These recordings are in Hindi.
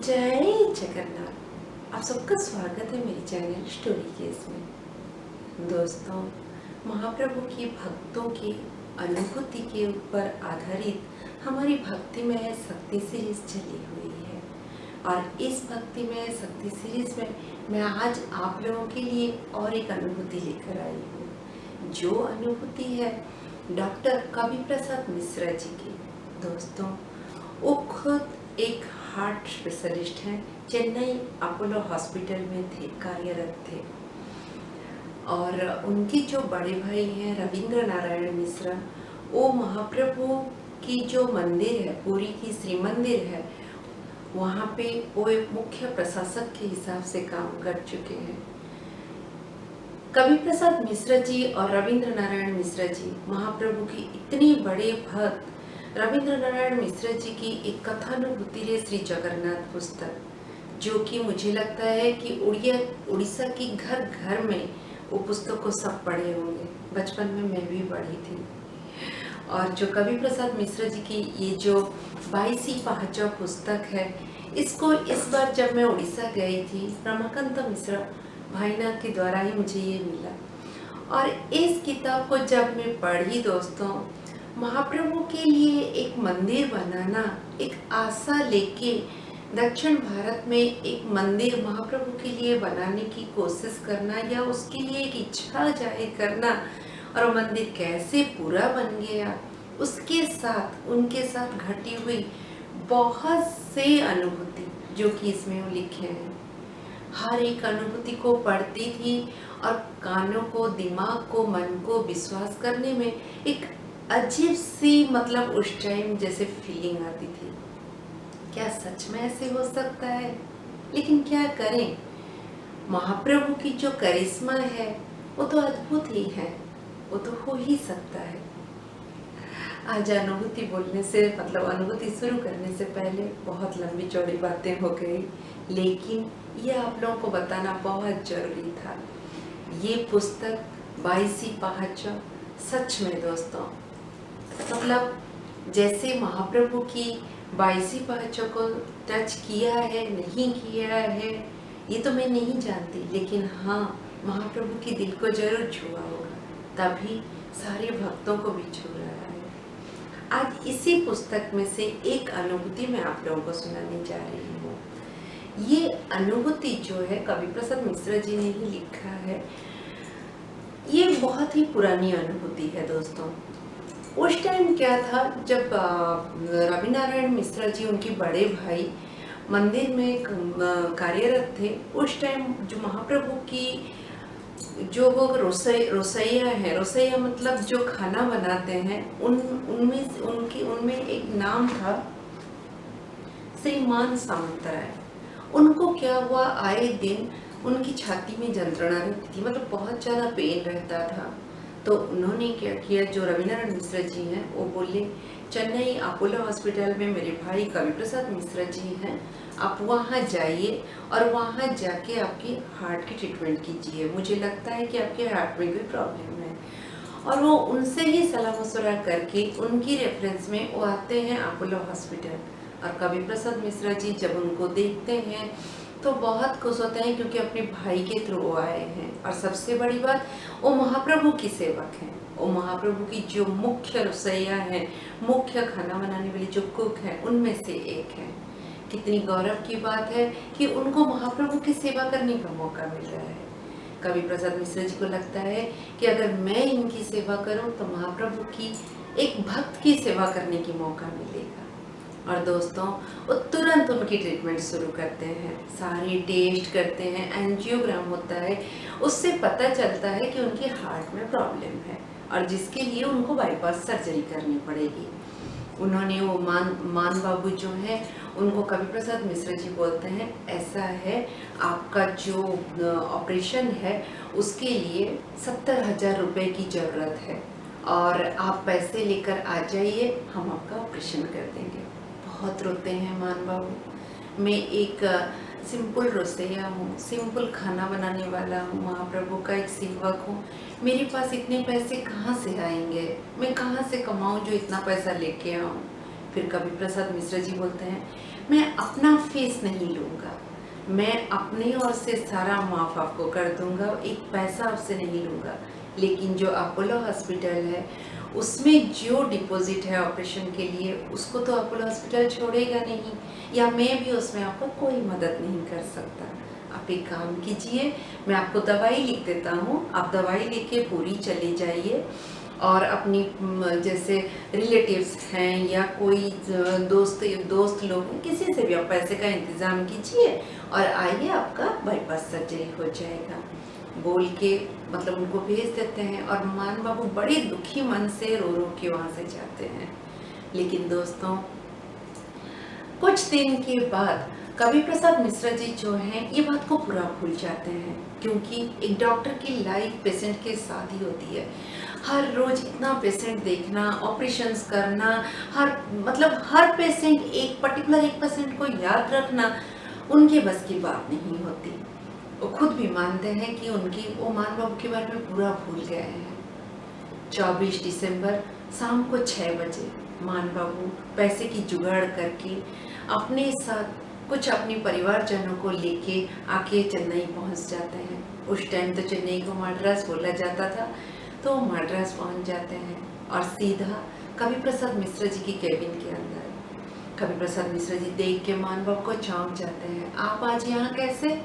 जय जगन्नाथ। आप सबका स्वागत है मेरी चैनल स्टोरी केस में। दोस्तों, महाप्रभु की भक्तों की अनुभूति के ऊपर आधारित हमारी भक्तिमय शक्ति सीरीज चली हुई है और इस भक्तिमय शक्ति सीरीज में मैं आज आप लोगों के लिए और एक अनुभूति लेकर आई हूँ। जो अनुभूति है डॉक्टर कवि प्रसाद मिश्रा जी की। दोस्तों, वो खुद एक हार्ट स्पेशलिस्ट हैं, चेन्नई अपोलो हॉस्पिटल में थे, कार्यरत थे। और उनके जो बड़े भाई हैं रविंद्र नारायण मिश्रा, वो महाप्रभु की जो मंदिर है, पुरी की श्री मंदिर है, वहाँ पे वो एक मुख्य प्रशासक के हिसाब से काम कर चुके हैं। कवि प्रसाद मिश्रा जी और रविंद्र नारायण मिश्रा जी महाप्रभु की इतने बड़े भक्त। रविंद्र नारायण मिश्रा जी की एक कथानुभूति है श्री जगन्नाथ पुस्तक, जो कि मुझे लगता है कि उड़ीसा की घर घर में वो पुस्तक को सब पढ़े होंगे। बचपन में मैं भी पढ़ी थी। और जो कवि प्रसाद मिश्रा जी की ये जो 22 पहाचा पुस्तक है, इसको इस बार जब मैं उड़ीसा गई थी, रमाकांत मिश्रा भाईना के द्वारा ही मुझे ये मिला। और इस किताब को जब मैं पढ़ी दोस्तों, महाप्रभु के लिए एक मंदिर बनाना, एक आशा लेके दक्षिण भारत में एक मंदिर महाप्रभु के लिए बनाने की कोशिश करना या उसके लिए एक इच्छा जाहिर करना, और वो मंदिर कैसे पूरा बन गया, उसके साथ उनके साथ घटी हुई बहुत से अनुभूति जो कि इसमें वो लिखे हैं। हर एक अनुभूति को पढ़ती थी और कानों को, दिमाग को, मन को विश्वास करने में एक अजीब सी मतलब उस टाइम जैसे फीलिंग आती थी। क्या सच में ऐसे हो सकता है? लेकिन क्या करें, महाप्रभु की जो करिश्मा है वो तो अद्भुत ही है, वो तो हो ही सकता है। आज अनुभूति बोलने से मतलब अनुभूति शुरू करने से पहले बहुत लंबी चौड़ी बातें हो गई, लेकिन ये आप लोगों को बताना बहुत जरूरी था। ये पुस्तक 22 पहाचा सच में दोस्तों, मतलब जैसे महाप्रभु की 22 पहाचों को टच किया है नहीं किया है ये तो मैं नहीं जानती, लेकिन हाँ, महाप्रभु की दिल को जरूर छुआ होगा, तभी सारे भक्तों को भी छू रहा है। आज इसी पुस्तक में से एक अनुभूति मैं आप लोगों को सुनाने जा रही हूँ। ये अनुभूति जो है कवि प्रसाद मिश्रा जी ने ही लिखा है। ये बहुत ही पुरानी अनुभूति है दोस्तों। उस टाइम क्या था, जब रवि नारायण मिश्रा जी, उनके बड़े भाई, मंदिर में कार्यरत थे, उस टाइम जो महाप्रभु की जो वो रोसैया है, रोसैया मतलब जो खाना बनाते हैं, उनमें एक नाम था श्रीमान सामंतराय। उनको क्या हुआ, आए दिन उनकी छाती में जंत्रणा रहती थी, मतलब बहुत ज़्यादा पेन रहता था। तो उन्होंने क्या किया, जो रविनारायण मिश्रा जी हैं वो बोले, चेन्नई अपोलो हॉस्पिटल में मेरे भाई कवि प्रसाद मिश्रा जी हैं, आप वहाँ जाइए और वहाँ जाके आपकी हार्ट की ट्रीटमेंट कीजिए, मुझे लगता है कि आपके हार्ट में कोई प्रॉब्लम है। और वो उनसे ही सलाह मशवरा करके उनकी रेफरेंस में वो आते हैं अपोलो हॉस्पिटल। और कवि प्रसाद मिश्रा जी जब उनको देखते हैं तो बहुत खुश होते हैं, क्योंकि अपने भाई के थ्रू वो आए हैं। और सबसे बड़ी बात, वो महाप्रभु की सेवक हैं, वो महाप्रभु की जो मुख्य रसोइया हैं, मुख्य खाना बनाने वाली जो कुक हैं, उनमें से एक है। कितनी गौरव की बात है कि उनको महाप्रभु की सेवा करने का मौका मिल रहा है। कवि प्रसाद मिश्रा जी को लगता है कि अगर मैं इनकी सेवा करूं तो महाप्रभु की एक भक्त की सेवा करने की मौका मिलेगा। और दोस्तों, वो तुरंत उनकी ट्रीटमेंट शुरू करते हैं, सारे टेस्ट करते हैं, एंजियोग्राम होता है, उससे पता चलता है कि उनके हार्ट में प्रॉब्लम है और जिसके लिए उनको बाईपास सर्जरी करनी पड़ेगी। उन्होंने वो मान बाबू जो है, उनको कवि प्रसाद मिश्रा जी बोलते हैं, ऐसा है आपका जो ऑपरेशन है उसके लिए 70,000 रुपये की ज़रूरत है और आप पैसे लेकर आ जाइए, हम आपका ऑपरेशन कर देंगे। बहुत रोते हैं मान बाबू। मैं एक सिंपल रसोइया हूँ, सिंपल खाना बनाने वाला हूँ, महाप्रभु का एक सेवक हूँ, मेरे पास इतने पैसे कहाँ से आएंगे, मैं कहाँ से कमाऊँ जो इतना पैसा लेके आऊँ। फिर कवि प्रसाद मिश्रा जी बोलते हैं, मैं अपना फीस नहीं लूँगा, मैं अपनी ओर से सारा माफ़ आपको कर दूँगा, एक पैसा आपसे नहीं लूँगा। लेकिन जो अपोलो हॉस्पिटल है उसमें जो डिपॉजिट है ऑपरेशन के लिए, उसको तो अपोलो हॉस्पिटल छोड़ेगा नहीं, या मैं भी उसमें आपको कोई मदद नहीं कर सकता। आप एक काम कीजिए, मैं आपको दवाई लिख देता हूँ, आप दवाई लेके पूरी चले जाइए और अपनी जैसे रिलेटिव्स हैं या कोई दोस्त लोग हैं, किसी से भी आप पैसे का इंतज़ाम कीजिए और आइए, आपका बाईपास सर्जरी हो जाएगा बोल के मतलब उनको भेज देते हैं। और मान बाबू बड़े दुखी मन से रो रो के वहाँ से जाते हैं। लेकिन दोस्तों, कुछ दिन के बाद कवि प्रसाद मिश्रा जी जो हैं ये बात को पूरा भूल जाते हैं, क्योंकि एक डॉक्टर की लाइफ पेशेंट के साथ ही होती है। हर रोज इतना पेशेंट देखना, ऑपरेशंस करना, हर पेशेंट एक पेशेंट को याद रखना उनके बस की बात नहीं होती। वो खुद भी मानते हैं कि वो मान बाबू के बारे में पूरा भूल गए हैं। 24 दिसंबर शाम को 6 बजे मान बाबू पैसे की जुगाड़ करके अपने साथ कुछ अपने परिवारजनों को लेके आके चेन्नई पहुंच जाते हैं। उस टाइम तो चेन्नई को मद्रास बोला जाता था, तो मद्रास पहुंच जाते हैं और सीधा कवि प्रसाद मिश्रा जी की केबिन के अंदर। कवि प्रसाद मिश्रा जी देख के मान बाबू को चौंक जाते हैं, आप आज यहाँ कैसे?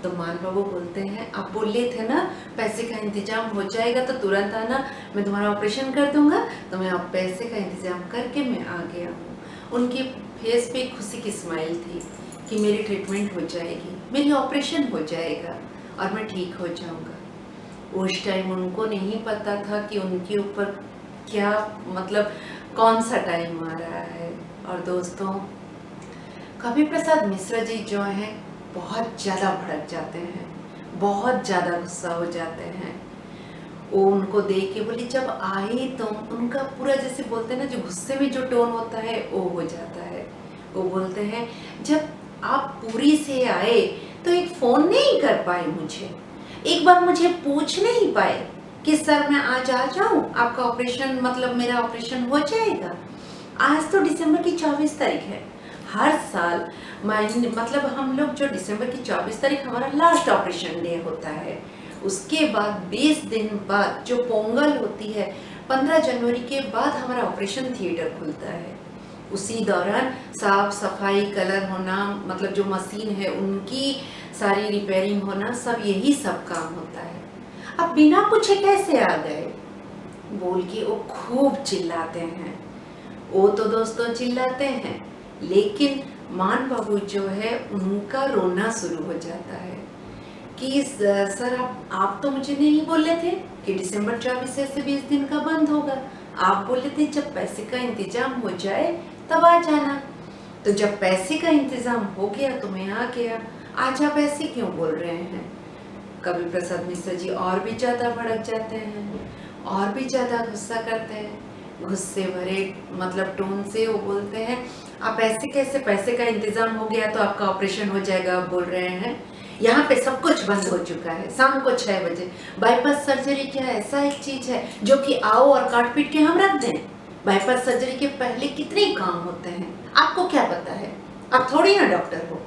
तो मान बाबू बोलते हैं, आप बोले थे ना पैसे का इंतजाम हो जाएगा तो तुरंत आना, मैं तुम्हारा ऑपरेशन कर दूंगा। तो मैं अब पैसे का इंतजाम करके मैं आ गया हूँ। उनके फेस पे खुशी की स्माइल थी कि मेरी ट्रीटमेंट हो जाएगी, मेरी ऑपरेशन हो जाएगा और मैं ठीक हो जाऊंगा। उस टाइम उनको नहीं पता था कि उनके ऊपर क्या कौन सा टाइम आ रहा है। और दोस्तों, कवि प्रसाद मिश्रा जी जो हैं बहुत ज़्यादा भड़क जाते हैं, बहुत ज़्यादा गुस्सा हो जाते हैं। वो उनको देख के बोली, जब आए तो उनका पूरा जैसे बोलते हैं ना, जो गुस्से में जो टोन होता है वो हो जाता है। वो बोलते हैं, जब आप पूरी से आए तो एक फ़ोन नहीं कर पाए मुझे, एक बार मुझे पूछ नहीं पाए कि सर मैं आज आ जाऊं, आपका ऑपरेशन मेरा ऑपरेशन हो जाएगा। आज तो दिसंबर की 24 तारीख है। हर साल हम लोग जो दिसंबर की 24 तारीख हमारा लास्ट ऑपरेशन डे होता है, उसके बाद 20 दिन बाद जो पोंगल होती है, 15 जनवरी के बाद हमारा ऑपरेशन थिएटर खुलता है। उसी दौरान साफ सफाई, कलर होना, जो मशीन है उनकी सारी रिपेयरिंग होना, यही सब काम होता है। अब बिना पूछे कैसे आ गए बोल के वो खूब चिल्लाते हैं। वो तो दोस्तों चिल्लाते हैं, लेकिन मान बाबू जो है उनका रोना शुरू हो जाता है कि सर आप तो मुझे नहीं बोले थे कि दिसंबर 24 से 20 दिन का बंद होगा। आप बोले थे जब पैसे का इंतजाम हो जाए तब आ जाना। तो जब पैसे का इंतजाम हो गया तो मैं आ गया, आज आप ऐसे क्यों बोल रहे हैं? कवि प्रसाद मिश्रा जी और भी ज़्यादा भड़क जाते हैं और भी ज़्यादा गुस्सा करते हैं। गुस्से भरे टोन से वो बोलते हैं, आप ऐसे कैसे, पैसे का इंतजाम हो गया तो आपका ऑपरेशन हो जाएगा आप बोल रहे हैं? यहाँ पे सब कुछ बंद हो चुका है। शाम को 6 बजे बाईपास सर्जरी क्या ऐसा एक चीज है जो कि आओ और काट पीट के हम रख दें? बाईपास सर्जरी के पहले कितने काम होते हैं, आपको क्या पता है? आप थोड़ी ना डॉक्टर हो।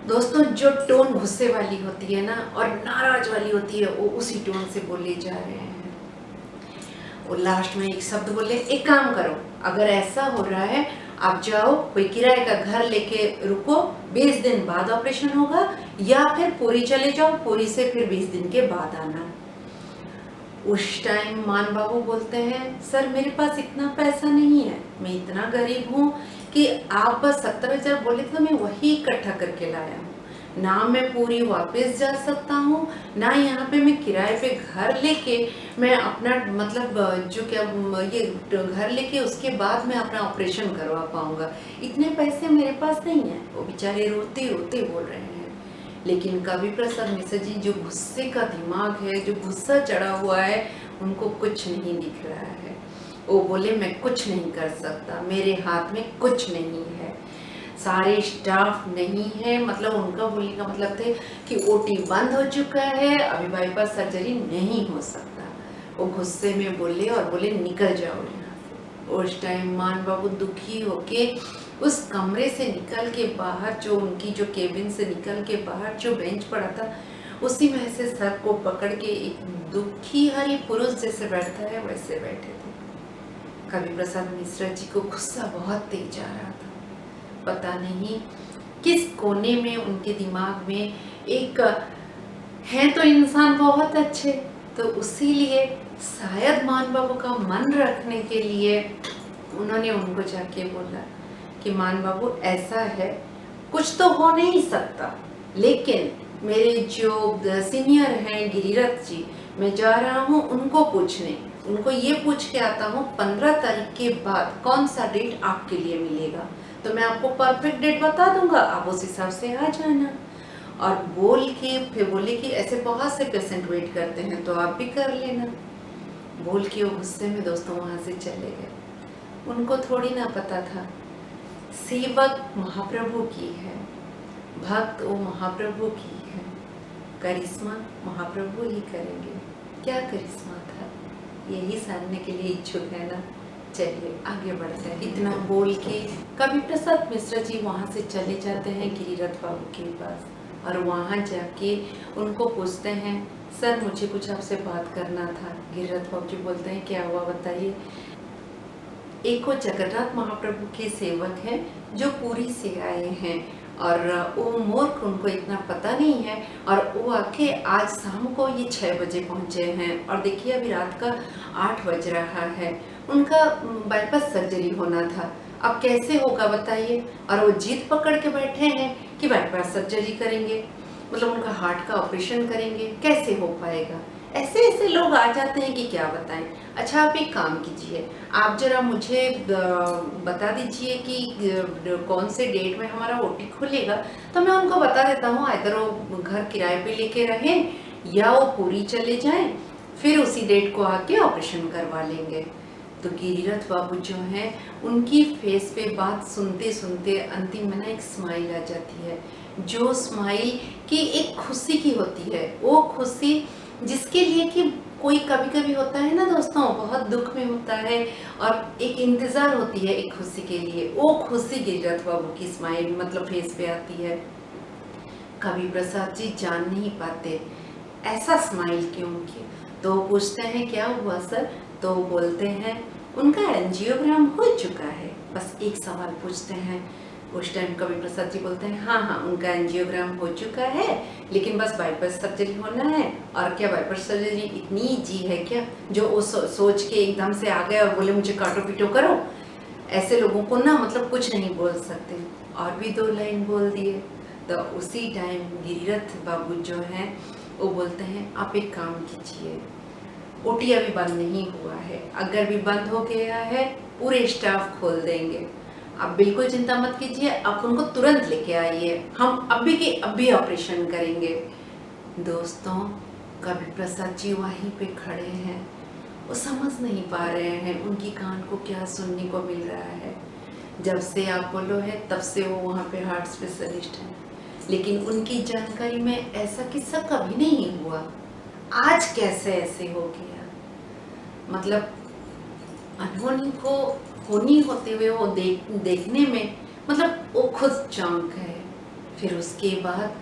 दोस्तों, जो टोन गुस्से वाली होती है ना और नाराज वाली होती है, वो उसी टोन से बोले जा रहे हैं। वो लास्ट में एक शब्द बोले, एक काम करो, अगर ऐसा हो रहा है आप जाओ कोई किराए का घर लेके रुको, 20 दिन बाद ऑपरेशन होगा, या फिर पूरी चले जाओ, पूरी से फिर 20 दिन के बाद आना। उस टाइम मान बाबू बोलते हैं, सर मेरे पास इतना पैसा नहीं है, मैं इतना गरीब हूँ कि आप बस 70,000 बोले तो मैं वही इकट्ठा करके लाया हूँ। ना मैं पूरी वापस जा सकता हूँ, ना यहाँ पे मैं किराए पे घर लेके मैं अपना जो क्या ये घर लेके उसके बाद मैं अपना ऑपरेशन करवा पाऊँगा, इतने पैसे मेरे पास नहीं है। वो बेचारे रोते रोते बोल रहे हैं। लेकिन कवि प्रसाद मिश्रा जी, जो गुस्से का दिमाग है, जो गुस्सा चढ़ा हुआ है, उनको कुछ नहीं दिख रहा है। वो बोले, मैं कुछ नहीं कर सकता, मेरे हाथ में कुछ नहीं है, सारे स्टाफ नहीं है, उनका बोलने का मतलब थे कि ओटी बंद हो चुका है, अभी बाईपास सर्जरी नहीं हो सकता। वो गुस्से में बोले और बोले, निकल जाओ यहाँ से। उस टाइम मान बाबू दुखी होके उस कमरे से निकल के बाहर, जो उनकी जो केबिन से निकल के बाहर जो बेंच पड़ा था, उसी में ऐसे सर को पकड़ के एक दुखी हरी पुरुष जैसे बैठता है वैसे बैठे थे। कवि प्रसाद मिश्रा जी को गुस्सा बहुत तेज आ रहा था। पता नहीं किस कोने में उनके दिमाग में एक है तो इंसान बहुत अच्छे, तो उसीलिए शायद मान बाबू का मन रखने के लिए उन्होंने उनको जाके बोला कि मान बाबू ऐसा है, कुछ तो हो नहीं सकता, लेकिन मेरे जो सीनियर हैं गिरिरथ जी, मैं जा रहा हूँ उनको पूछने, उनको ये पूछ के आता हूँ 15 तारीख के बाद कौन सा डेट आपके लिए मिलेगा, तो मैं आपको परफेक्ट डेट बता दूंगा, आप उस हिसाब से आ जाना। और बोल के फिर बोले कि ऐसे बहुत से पेशेंट वेट करते हैं तो आप भी कर लेना। बोल के वो गुस्से में दोस्तों वहाँ से चले गए। उनको थोड़ी ना पता था सेवक महाप्रभु की है, भक्त वो महाप्रभु की है, करिश्मा महाप्रभु ही करेंगे। क्या करिश्मा था यही जानने के लिए इच्छुक है ना। चलिए आगे बढ़ते हैं। इतना बोल के कवि प्रसाद मिश्रा जी वहाँ से चले जाते हैं गिरिरथ बाबू के पास और वहाँ जाके उनको पूछते हैं, सर मुझे कुछ आपसे बात करना था। गिरिरथ बाबू जी बोलते हैं, क्या हुआ बताइए। एक वो जगन्नाथ महाप्रभु के सेवक हैं जो पुरी से आए हैं और वो मूर्ख, उनको इतना पता नहीं है, और वो आके आज शाम को ये 6 बजे पहुंचे हैं और देखिए अभी रात का 8 बज रहा है। उनका बाईपास सर्जरी होना था, अब कैसे होगा बताइए। और वो जिद पकड़ के बैठे हैं कि बाईपास सर्जरी करेंगे, मतलब उनका हार्ट का ऑपरेशन करेंगे, कैसे हो पाएगा। ऐसे ऐसे लोग आ जाते हैं कि क्या बताएं। अच्छा आप एक काम कीजिए, आप जरा मुझे बता दीजिए कि कौन से डेट में हमारा ओटी खुलेगा, तो मैं उनको बता देता हूँ, इधर वो घर किराए पे लेके रहें या वो पूरी चले जाएं, फिर उसी डेट को आके ऑपरेशन करवा लेंगे। तो गिरिरथ बाबू जो हैं उनकी फेस पे बात सुनते सुनते अंतिम में ना एक स्माइल आ जाती है, जो स्माइल की एक खुशी की होती है, वो खुशी जिसके लिए कि कोई कभी कभी होता है ना दोस्तों, बहुत दुख में होता है और एक इंतजार होती है एक खुशी के लिए, वो खुशी गिरिरथ बाबू की स्माइल मतलब फेस पे आती है। कवि प्रसाद जी जान नहीं पाते ऐसा स्माइल क्यों की, तो पूछते हैं क्या हुआ सर, तो बोलते हैं उनका एंजियोग्राम हो चुका है। बस एक सवाल पूछते हैं। उस टाइम कवि प्रसाद जी बोलते हैं हाँ हाँ उनका एंजियोग्राम हो चुका है, लेकिन बस बाईपास सर्जरी होना है। और क्या बाईपास सर्जरी इतनी ईजी है क्या, जो वो सोच के एकदम से आ गए और बोले मुझे काटो पीटो करो। ऐसे लोगों को ना मतलब कुछ नहीं बोल सकते। और भी 2 लाइन बोल दिए। तो उसी टाइम गिरिरथ बाबू जो हैं वो बोलते हैं आप एक काम कीजिए, ओटी अभी बंद नहीं हुआ है, अगर भी बंद हो गया है पूरे स्टाफ खोल देंगे, आप बिल्कुल चिंता मत कीजिए, आप उनको तुरंत लेके आइए, हम अभी के अभी ऑपरेशन करेंगे। दोस्तों कवि प्रसाद जी वहीं पे खड़े हैं, वो समझ नहीं पा रहे हैं उनकी कान को क्या सुनने को मिल रहा है। जब से आप बोलो है तब से वो वहाँ पे हार्ट स्पेशलिस्ट हैं, लेकिन उनकी जानकारी में ऐसा किस्सा कभी नहीं हुआ, आज कैसे ऐसे हो गया। मतलब अनहोनी को होनी होते हुए वो देखने में मतलब वो खुद चौंक है। फिर उसके बाद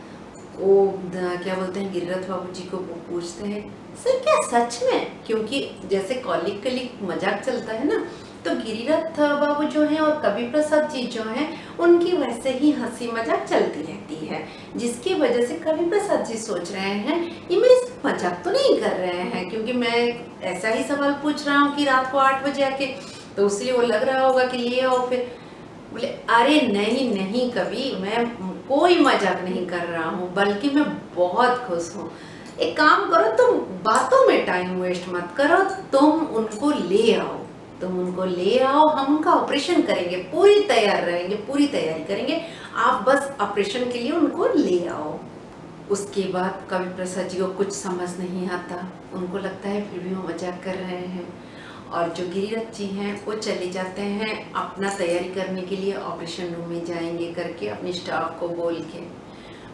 वो क्या बोलते हैं गिरिरथ बाबू जी को वो पूछते हैं सर क्या सच में, क्योंकि जैसे कॉलिग कलीग मजाक चलता है ना, तो गिरिरथ बाबू जो हैं और कवि प्रसाद जी जो हैं उनकी वैसे ही हंसी मजाक चलती रहती है, जिसकी वजह से कवि प्रसाद जी सोच रहे हैं ये मेरे मजाक तो नहीं कर रहे हैं, क्योंकि मैं ऐसा ही सवाल पूछ रहा हूँ कि रात को 8 बजे आके, तो इसलिए वो लग रहा होगा कि ले आओ। फिर बोले अरे नहीं नहीं कवि, मैं कोई मजाक नहीं कर रहा हूँ, बल्कि मैं बहुत खुश हूँ। एक काम करो, तुम बातों में टाइम वेस्ट मत करो, तुम उनको ले आओ, तुम उनको ले आओ, हम उनका ऑपरेशन करेंगे, पूरी तैयार रहेंगे, पूरी तैयारी करेंगे, आप बस ऑपरेशन के लिए उनको ले आओ। उसके बाद कवि प्रसाद जी को कुछ समझ नहीं आता, उनको लगता है फिर भी वो मजाक कर रहे हैं। और जो गिरिरथ जी हैं वो चले जाते हैं अपना तैयारी करने के लिए, ऑपरेशन रूम में जाएंगे करके अपने स्टाफ को बोल के।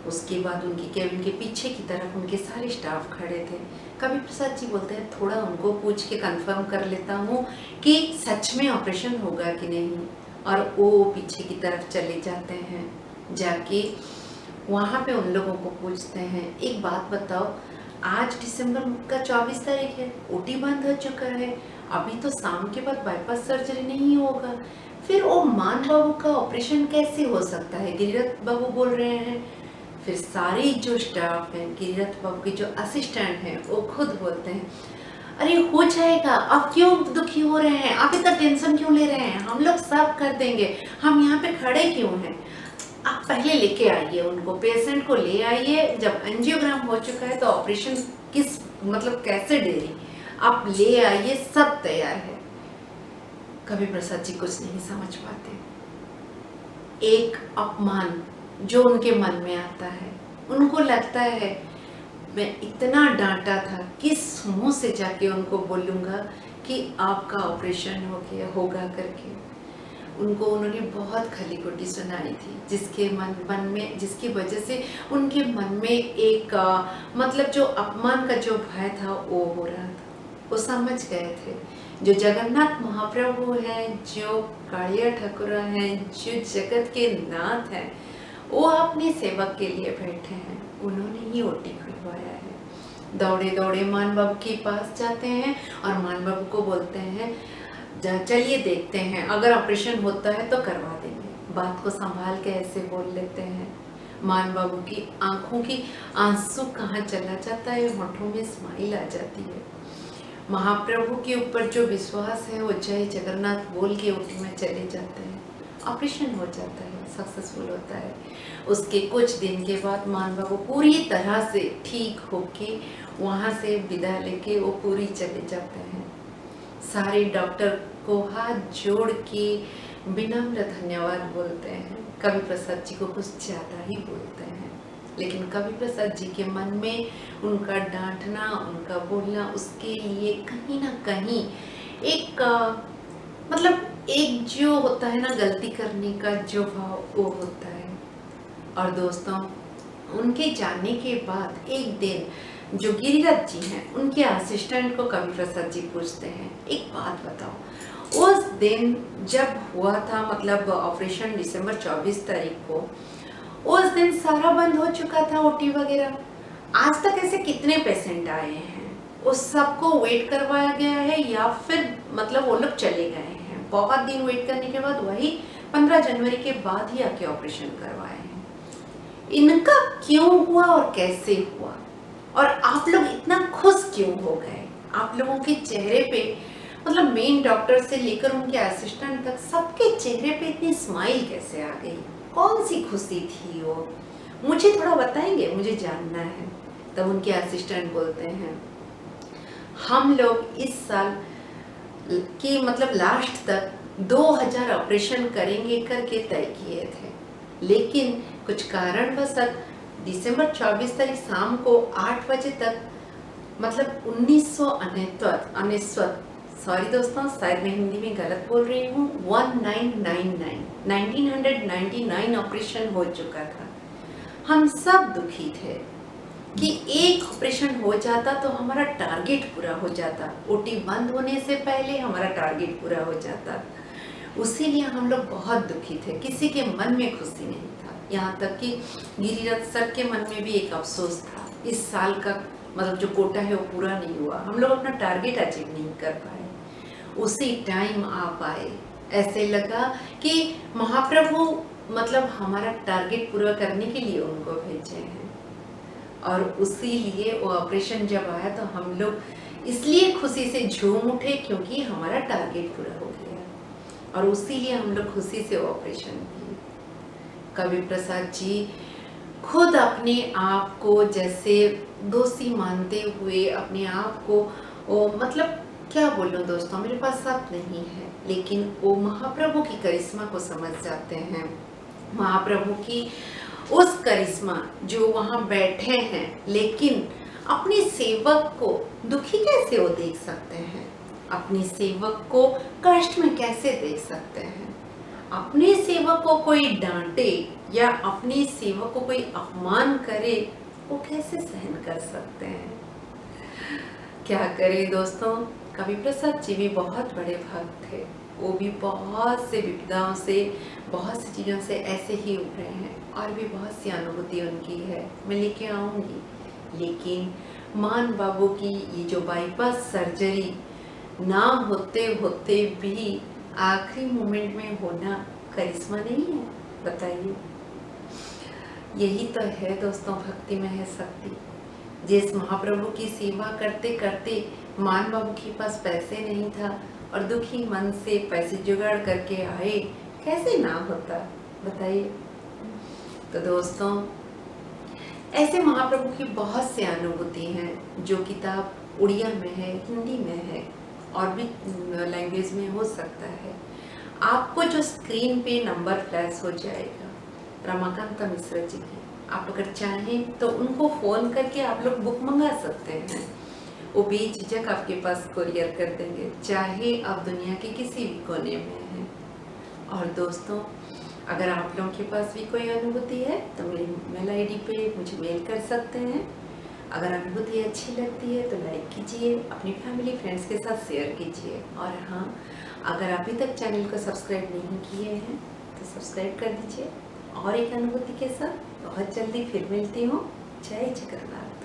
उसके बाद उनकी केबिन के पीछे की तरफ उनके सारे स्टाफ खड़े थे। कवि प्रसाद जी बोलते हैं थोड़ा उनको पूछ के कंफर्म कर लेता हूँ कि सच में ऑपरेशन होगा कि नहीं, और वो पीछे की तरफ चले जाते हैं। जाके वहाँ पे उन लोगों को पूछते हैं, एक बात बताओ, आज दिसंबर का 24 तारीख है, ओटी बंद हो चुका है, अभी तो शाम के बाद बाईपास सर्जरी नहीं होगा, फिर वो मान बाबू का ऑपरेशन कैसे हो सकता है? गिरिरथ बाबू बोल रहे हैं। फिर सारी जो स्टाफ है, गिरिरथ बाबू के जो असिस्टेंट हैं, वो खुद बोलते हैं, अरे हो जाएगा, आप क्यों दुखी हो रहे हैं, आप इतना टेंशन क्यों ले रहे हैं, हम लोग सब कर देंगे, हम यहाँ पे खड़े क्यों हैं, आप पहले लेके आइए उनको, पेशेंट को ले आइए, जब एंजियोग्राम हो चुका है तो ऑपरेशन किस मतलब कैसे देरी, आप ले आइए, सब तैयार है। कवि प्रसाद जी कुछ नहीं समझ पाते। एक अपमान जो उनके मन में आता है, उनको लगता है मैं इतना डांटा था, किस मुंह से जाके उनको बोलूँगा कि आपका ऑपरेशन हो गया होगा करके। उनको उन्होंने बहुत खली खोटी सुनाई थी, जिसके मन में, जिसकी वजह से उनके मन में एक मतलब जो अपमान का जो भय था वो हो रहा था। वो समझ गए थे जो जगन्नाथ महाप्रभु हैं, जो कालिया ठाकुर हैं, जो जगत के नाथ हैं, वो अपने सेवक के लिए बैठे हैं, उन्होंने ही ओटी खुलवाया है। दौड़े दौड़े मान बाबू के पास जाते हैं और मान बाबू को बोलते हैं चलिए देखते हैं, अगर ऑपरेशन होता है तो करवा देंगे। बात को संभाल के ऐसे बोल लेते हैं। मान बाबू की आंखों की आंसू कहाँ चला जाता है, होठों में स्माइल आ जाती है। महाप्रभु के ऊपर जो विश्वास है वो जय जगन्नाथ बोल के ओटी में चले जाते हैं, ऑपरेशन हो जाता है, सक्सेसफुल होता है। उसके कुछ दिन के बाद मान बाबू पूरी तरह से ठीक होके वहाँ से विदा लेके वो पूरी चले जाते हैं। सारे डॉक्टर को हाथ जोड़ के विनम्र धन्यवाद बोलते हैं। कवि प्रसाद जी को कुछ ज़्यादा ही बोलते हैं, लेकिन कवि प्रसाद जी के मन में उनका डांटना, उनका बोलना उसके लिए कहीं ना कहीं एक मतलब एक जो होता है ना गलती करने का जो भाव, वो होता है। और दोस्तों, उनके जाने के बाद एक दिन जो गिरिरथ जी हैं, उनके असिस्टेंट को कवि प्रसाद जी पूछते हैं, एक बात बताओ, उस दिन जब हुआ था मतलब ऑपरेशन दिसंबर 24 तारीख को, उस दिन सारा बंद हो चुका था ओटी वगैरह, आज तक ऐसे कितने पेशेंट आए हैं, उस सबको वेट करवाया गया है या फिर मतलब वो लोग चले गए हैं? बहुत दिन वेट करने के बाद वही 15 जनवरी के बाद ही आके ऑपरेशन करवाए हैं। इनका क्यों हुआ और कैसे हुआ, और आप लोग इतना खुश क्यों हो गए? आप लोगों के चेहरे पे मतलब मेन डॉक्टर से लेकर उनके असिस्टेंट तक सबके चेहरे पे इतनी स्माइल कैसे आ गई? कौन सी खुशी थी वो? मुझे थोड़ा बताएंगे, मुझे जानना है। तब उनके असिस्टेंट बोलते हैं, हम लोग इस साल की मतलब लास्ट तक 2000 ऑपरेशन करेंगे करके तय किए थे, लेकिन कुछ कारणवश दिसंबर 24 तारीख शाम को 8 बजे तक मतलब 1999 सॉरी दोस्तों, शायद मैं हिंदी में गलत बोल रही हूँ, 1999 ऑपरेशन हो चुका था। हम सब दुखी थे कि एक ऑपरेशन हो जाता तो हमारा टारगेट पूरा हो जाता, ओटी बंद होने से पहले हमारा टारगेट पूरा हो जाता। उसी लिए हम लोग बहुत दुखी थे, किसी के मन में खुशी नहीं था। यहाँ तक कि गिरिरथ सर के मन में भी एक अफसोस था, इस साल का मतलब जो कोटा है वो पूरा नहीं हुआ, हम लोग अपना टारगेट अचीव नहीं कर पाए। उसी टाइम आप आए, ऐसे लगा कि महाप्रभु मतलब हमारा टारगेट पूरा करने के लिए उनको भेजे हैं। और उसी लिए वो ऑपरेशन जब आया तो हम लोग इसलिए खुशी से झूम उठे क्योंकि हमारा टारगेट पूरा हो गया, और उसी लिए हम लोग खुशी से वो ऑपरेशन किए। कवि प्रसाद जी खुद अपने आप को जैसे दोषी मानते हुए अपने आप को वो मतलब क्या बोलूं दोस्तों, मेरे पास शब्द नहीं है, लेकिन वो महाप्रभु की करिश्मा को समझ जाते हैं। महाप्रभु की उस करिश्मा जो वहाँ बैठे हैं, लेकिन अपने सेवक को दुखी कैसे वो देख सकते हैं, अपने सेवक को कष्ट में कैसे देख सकते हैं। अपने सेवक को कोई डांटे या अपने सेवक को कोई अपमान करे, वो कैसे सहन कर सकते हैं? क्या करें दोस्तों, कवि प्रसाद जी भी बहुत बड़े भक्त थे। वो भी बहुत से विपदाओं से, बहुत सी चीज़ों से ऐसे ही उभरे हैं और भी बहुत सी अनुभूति उनकी है, मैं लेके आऊँगी। लेकिन मान बाबू की ये जो बाईपास सर्जरी ना होते होते भी आखिरी मोमेंट में होना करिश्मा नहीं है? बताइए। यही तो है दोस्तों, भक्ति में है शक्ति। जिस महाप्रभु की सेवा करते करते मान बाबू के पास पैसे नहीं था और दुखी मन से पैसे जुगाड़ करके आए, कैसे ना होता? बताइए। तो दोस्तों, ऐसे महाप्रभु की बहुत सी अनुभूति हैं जो किताब उड़िया में है, हिंदी में है और भी लैंग्वेज में हो सकता है। आपको जो स्क्रीन पे नंबर फ्लैश हो जाएगा रमाकांत मिश्रा जी की, आप अगर चाहें तो उनको फ़ोन करके आप लोग बुक मंगा सकते हैं। वो बेझिझक आपके पास कुरियर कर देंगे, चाहे आप दुनिया के किसी भी कोने में हैं। और दोस्तों, अगर आप लोगों के पास भी कोई अनुभूति है तो मेरी मेल आईडी पे मुझे मेल कर सकते हैं। अगर अनुभूति अच्छी लगती है तो लाइक कीजिए, अपनी फैमिली फ्रेंड्स के साथ शेयर कीजिए। और हाँ, अगर अभी तक चैनल को सब्सक्राइब नहीं किए हैं तो सब्सक्राइब कर दीजिए। और एक अनुभूति के साथ बहुत जल्दी फिर मिलती हूँ। जय जगन्नाथ।